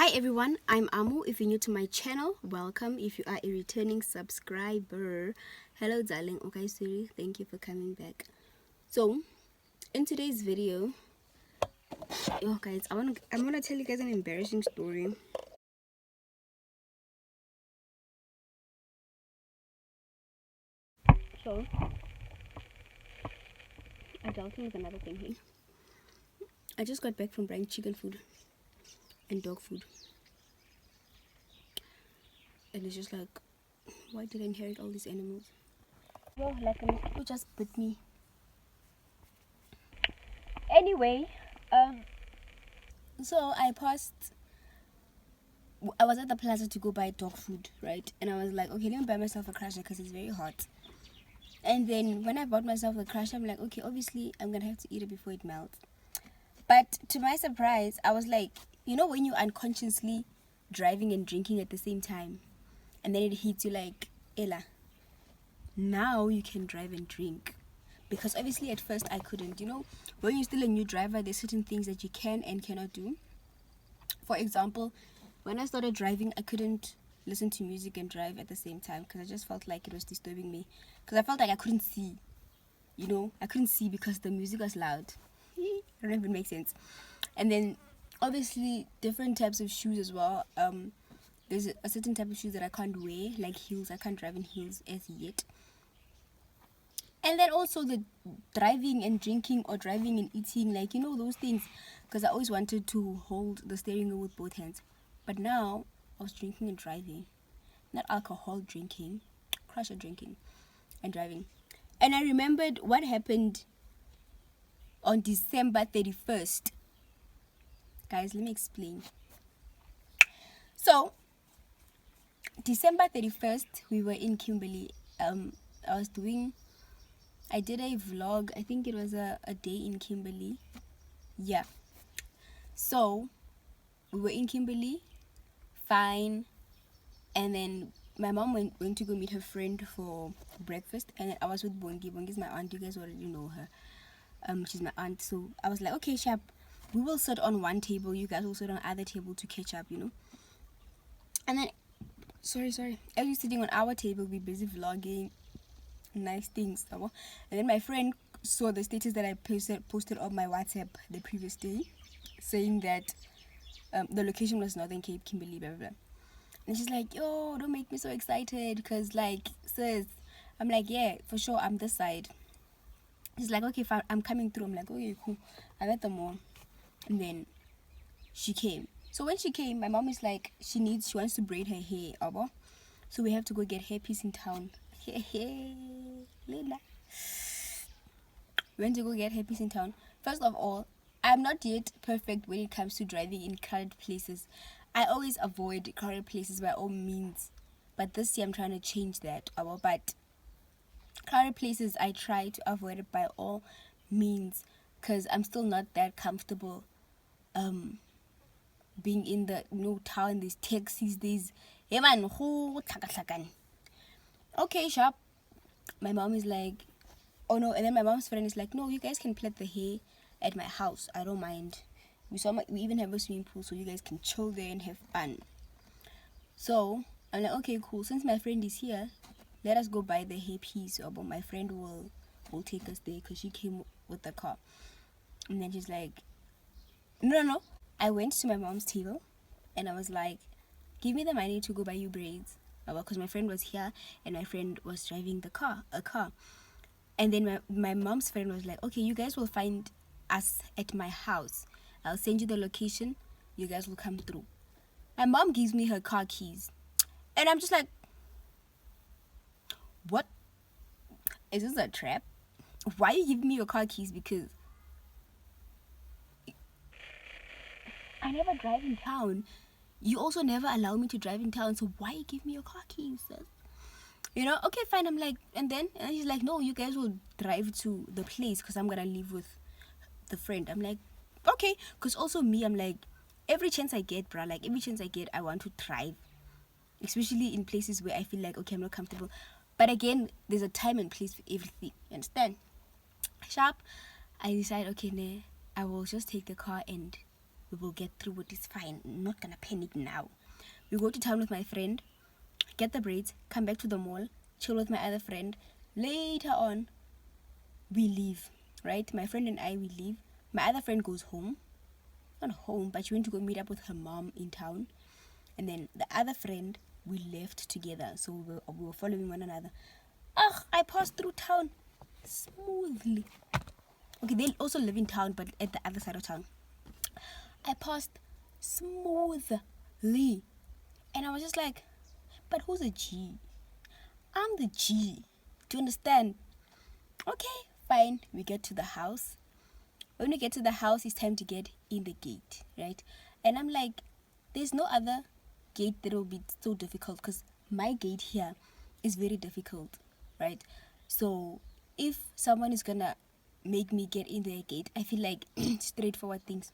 Hi everyone, I'm Amu. If you're new to my channel, welcome. If you are a returning subscriber, hello darling. Okay, Siri, thank you for coming back. So, in today's video, guys, I'm gonna tell you guys an embarrassing story. So, adulting is another thing here. I just got back from buying chicken food and dog food, and it's just like, why did I inherit all these animals? Well, like a mosquito just bit me. Anyway, so I was at the plaza to go buy dog food, right? And I was like, okay, let me buy myself a crusher because it's very hot. And then when I bought myself the crusher, I'm like, okay, obviously I'm gonna have to eat it before it melts. But to my surprise, I was like, you know, when you're unconsciously driving and drinking at the same time, and then it hits you like, Ella, now you can drive and drink. Because obviously at first I couldn't, you know, when you're still a new driver, there's certain things that you can and cannot do. For example, when I started driving, I couldn't listen to music and drive at the same time because I just felt like it was disturbing me. Because I felt like I couldn't see, you know, I couldn't see because the music was loud. I don't know if it makes sense. And then obviously different types of shoes as well. There's a certain type of shoes that I can't wear, like heels. I can't drive in heels as yet. And then also the driving and drinking or driving and eating, like, you know, those things, because I always wanted to hold the steering wheel with both hands. But now I was drinking and driving, not alcohol drinking, crusher drinking and driving. And I remembered what happened on December 31st. Guys, let me explain. So December 31st, we were in Kimberley. I did a vlog. I think it was a day in Kimberley. Yeah. So we were in Kimberley, fine. And then my mom went to go meet her friend for breakfast. And then I was with Bongi. Bongi's my aunt. You guys already know her. She's my aunt. So I was like, okay, Sharp, we will sit on one table. You guys will sit on other table to catch up, you know. And then, sorry. As we're sitting on our table, we're busy vlogging nice things. And then my friend saw the status that I posted on my WhatsApp the previous day, saying that the location was Northern Cape, Kimberley, blah, blah, blah. And she's like, yo, don't make me so excited, because, like, sis, I'm like, yeah, for sure, I'm this side. She's like, okay, I'm coming through. I'm like, okay, cool. I'm at the mall. And then she came. So when she came, my mom is like, she wants to braid her hair, abo. So we have to go get hairpiece in town. Linda. We went to go get hairpiece in town. First of all, I'm not yet perfect when it comes to driving in crowded places. I always avoid crowded places by all means. But this year I'm trying to change that. But crowded places, I try to avoid it by all means, because I'm still not that comfortable being in the town, these taxis, these okay, sharp. My mom is like, oh no. And then my mom's friend is like, no, you guys can plait the hair at my house, I don't mind. We even have a swimming pool, so you guys can chill there and have fun. So I'm like, okay, cool, since my friend is here, let us go buy the hair piece, or my friend will take us there because she came with the car. And then she's like, no. I went to my mom's table and I was like, give me the money to go buy you braids, because my friend was here and my friend was driving a car. And then my mom's friend was like, okay, you guys will find us at my house, I'll send you the location, you guys will come through. My mom gives me her car keys and I'm just like, what? Is this a trap? Why are you giving me your car keys? Because I never drive in town. You also never allow me to drive in town, so why you give me your car keys, sis? You know, okay, fine. I'm like, and she's like, no, you guys will drive to the place because I'm gonna leave with the friend. I'm like, okay, because also me, I'm like, every chance I get, I want to drive, especially in places where I feel like, okay, I'm not comfortable. But again, there's a time and place for everything. You understand? Sharp. I decide, okay, I will just take the car and We will get through it. It's fine. I'm not gonna panic now. We go to town with my friend, get the braids, come back to the mall, chill with my other friend. Later on, we leave, right? My friend and I, we leave. My other friend goes home. Not home, but she went to go meet up with her mom in town. And then the other friend, we left together. So we were following one another. I passed through town smoothly. Okay, they also live in town, but at the other side of town. I passed smoothly. And I was just like, but who's a G? I'm the G. Do you understand? Okay, fine. We get to the house. When we get to the house, it's time to get in the gate, right? And I'm like, there's no other gate that will be so difficult because my gate here is very difficult, right? So if someone is gonna make me get in their gate, I feel like straightforward things.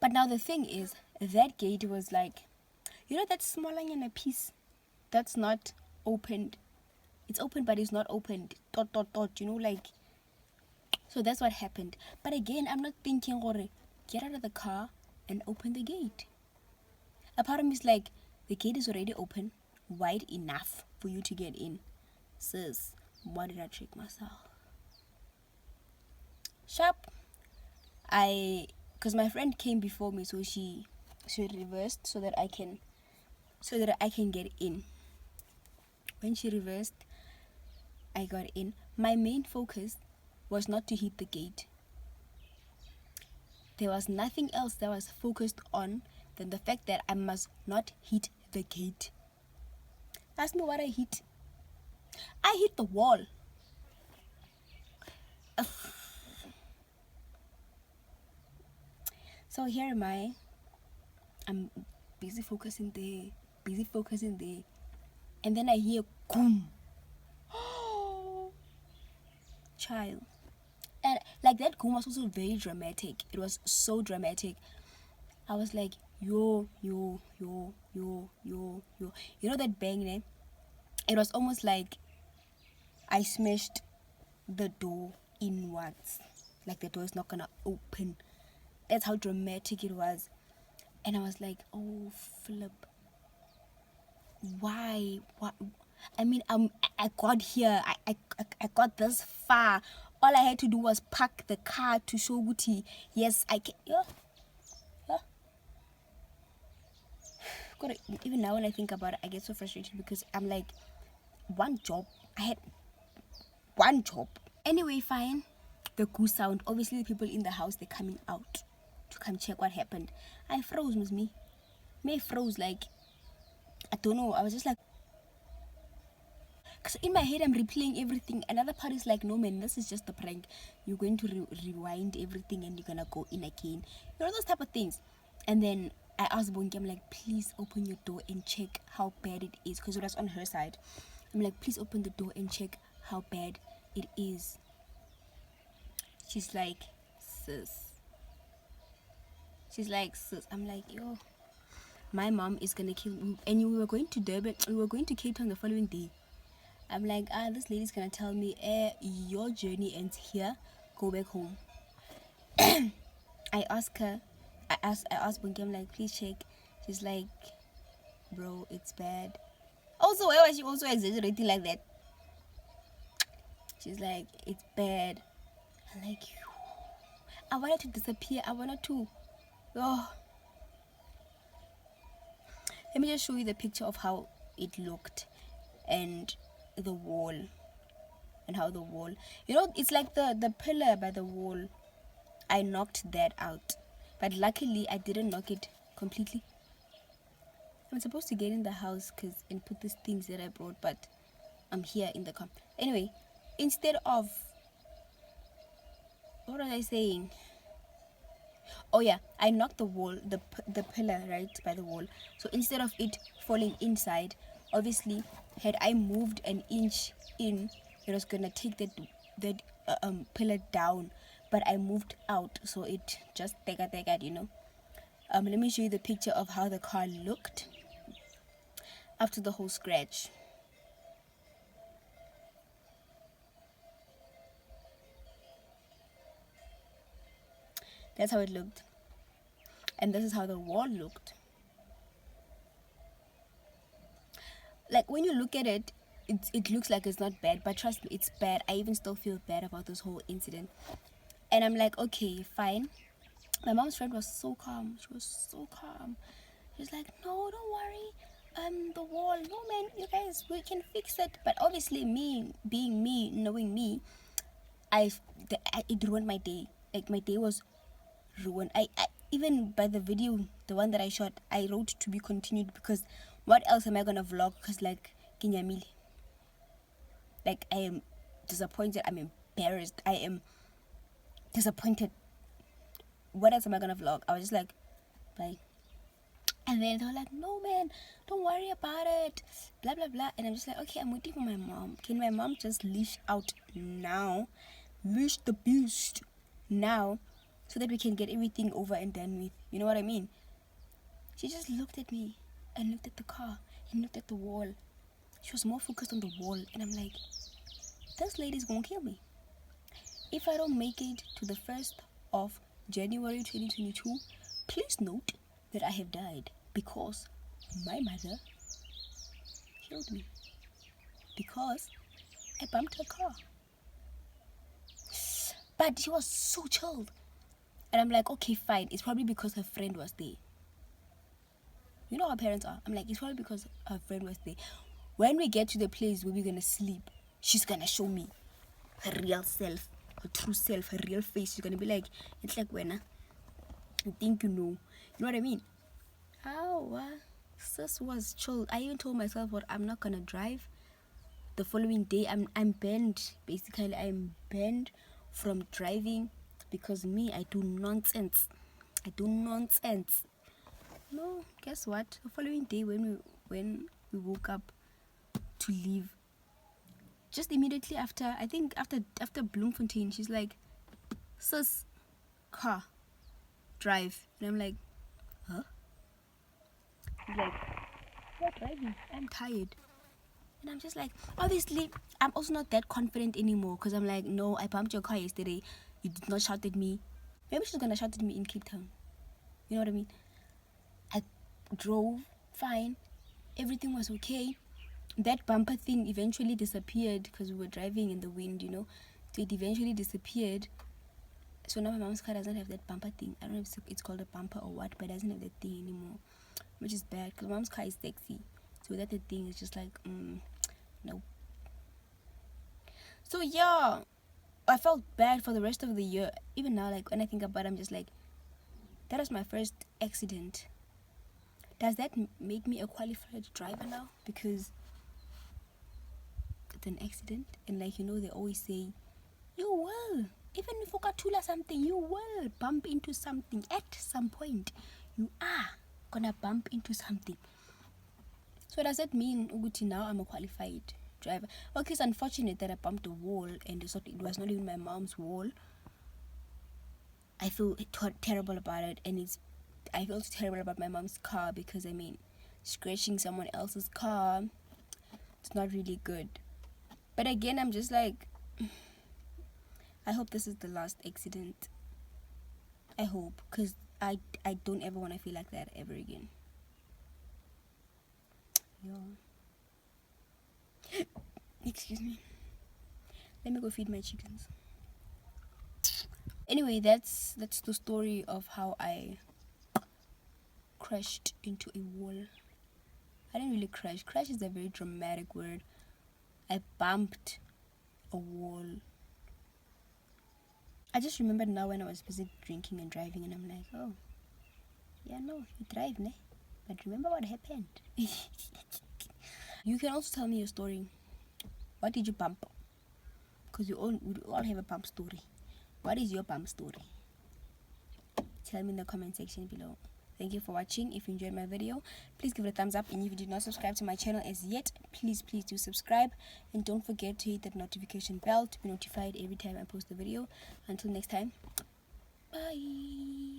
But now the thing is, that gate was like, you know that small onion piece that's not opened. It's open, but it's not opened. You know, like. So that's what happened. But again, I'm not thinking, get out of the car and open the gate. A part of me is like, the gate is already open, wide enough for you to get in. Sis, why did I trick myself? Sharp. Because my friend came before me, so she reversed so that I can get in. When she reversed, I got in. My main focus was not to hit the gate. There was nothing else that was focused on than the fact that I must not hit the gate. Ask me what I hit. I hit the wall. So here am I. I'm busy focusing there. And then I hear boom. Child. And like that boom was also very dramatic. It was so dramatic. I was like, yo. You know that bang, eh? It was almost like I smashed the door inwards. Like the door is not gonna open. That's how dramatic it was. And I was like, oh flip. Why? What? I mean, I got here. I got this far. All I had to do was park the car to show Guti. Yes, I can. Yeah. God, even now when I think about it, I get so frustrated because I'm like, one job. I had one job. Anyway, fine. The goose sound. Obviously, the people in the house, they're coming out to come check what happened. I froze with me. Me froze like, I don't know. I was just like, because in my head I'm replaying everything. Another part is like, no man, this is just a prank. You're going to rewind everything and you're gonna go in again. You know, those type of things. And then I asked Bongi, I'm like, please open your door and check how bad it is, because it was on her side. I'm like, please open the door and check how bad it is. She's like, sis. I'm like, yo, my mom is gonna kill me. And we were going to Durban. We were going to Cape Town the following day. I'm like, this lady's gonna tell me, your journey ends here. Go back home. I asked Bongi, I'm like, please check. She's like, bro, it's bad. Also, why was she also exaggerating like that? She's like, it's bad. I'm like, I wanted to disappear. I wanted to. Oh. Let me just show you the picture of how it looked and the wall. And how the wall, you know, it's like the pillar by the wall. I knocked that out, but luckily I didn't knock it completely. I'm supposed to get in the house and put these things that I brought, but I'm here in the car. Anyway, instead of, what was I saying? Oh yeah, I knocked the wall, the pillar right by the wall. So instead of it falling inside, obviously, had I moved an inch in, it was gonna take that pillar down. But I moved out, so it just tega, you know. Let me show you the picture of how the car looked after the whole scratch. That's how it looked. And this is how the wall looked. Like when you look at it, it looks like it's not bad, but trust me, it's bad. I even still feel bad about this whole incident. And I'm like, okay, fine. My mom's friend was so calm. She was so calm. She's like, no, don't worry. The wall, no man, you guys, we can fix it. But obviously, me being me, knowing me, it ruined my day. Like my day was ruined. I even by the video, the one that I shot, I wrote to be continued because what else am I gonna vlog? Because like Kinyamili, like I am disappointed. I'm embarrassed. I am disappointed. What else am I gonna vlog? I was just like, bye. And then they were like, no man, don't worry about it, blah blah blah. And I'm just like, okay, I'm waiting for my mom. Can my mom just leash out now? Leash the beast now, so that we can get everything over and done with. You know what I mean? She just looked at me and looked at the car and looked at the wall. She was more focused on the wall. And I'm like, this lady's gonna kill me. If I don't make it to the 1st of January 2022, please note that I have died because my mother killed me. Because I bumped her car. But she was so chilled. And I'm like, okay, fine. It's probably because her friend was there. You know how parents are. I'm like, it's probably because her friend was there. When we get to the place where we're going to sleep, she's going to show me her real self, her true self, her real face. She's going to be like, it's like when I think you know. You know what I mean? Oh, sis was chilled. I even told myself, what, I'm not going to drive. The following day, I'm banned. Basically, I'm banned from driving because me, I do nonsense. No, guess what? The following day when we woke up to leave, just immediately after, I think after Bloemfontein, she's like, sis, car, drive. And I'm like, huh? She's like, what driving? I'm tired. And I'm just like, obviously, I'm also not that confident anymore because I'm like, no, I bumped your car yesterday. You did not shout at me. Maybe she's gonna shout at me in Cape Town. You know what I mean? I drove fine. Everything was okay. That bumper thing eventually disappeared because we were driving in the wind, you know. So it eventually disappeared. So now my mom's car doesn't have that bumper thing. I don't know if it's called a bumper or what, but it doesn't have that thing anymore, which is bad because mom's car is sexy. So without the thing, it's just like, no. So yeah, I felt bad for the rest of the year. Even now, like when I think about it, I'm just like, that was my first accident. Does that make me a qualified driver now? Because it's an accident, and like, you know, they always say, you will, even if you got tool or something, you will bump into something at some point. You are gonna bump into something. So does that mean Uguti now I'm a qualified driver? Okay, it's unfortunate that I bumped a wall and it was not even my mom's wall. I feel terrible about it, and I feel terrible about my mom's car because I mean, scratching someone else's car, it's not really good. But again, I'm just like, I hope this is the last accident. I hope, because I don't ever want to feel like that ever again. Yeah. Excuse me. Let me go feed my chickens. Anyway, that's the story of how I crashed into a wall. I didn't really crash. Crash is a very dramatic word. I bumped a wall. I just remembered now when I was busy drinking and driving, and I'm like, oh, yeah, no, you drive, ne? But remember what happened. You can also tell me your story. What did you bump? Because we all have a bump story. What is your bump story? Tell me in the comment section below. Thank you for watching. If you enjoyed my video, please give it a thumbs up. And if you did not subscribe to my channel as yet, please do subscribe. And don't forget to hit that notification bell to be notified every time I post a video. Until next time, bye.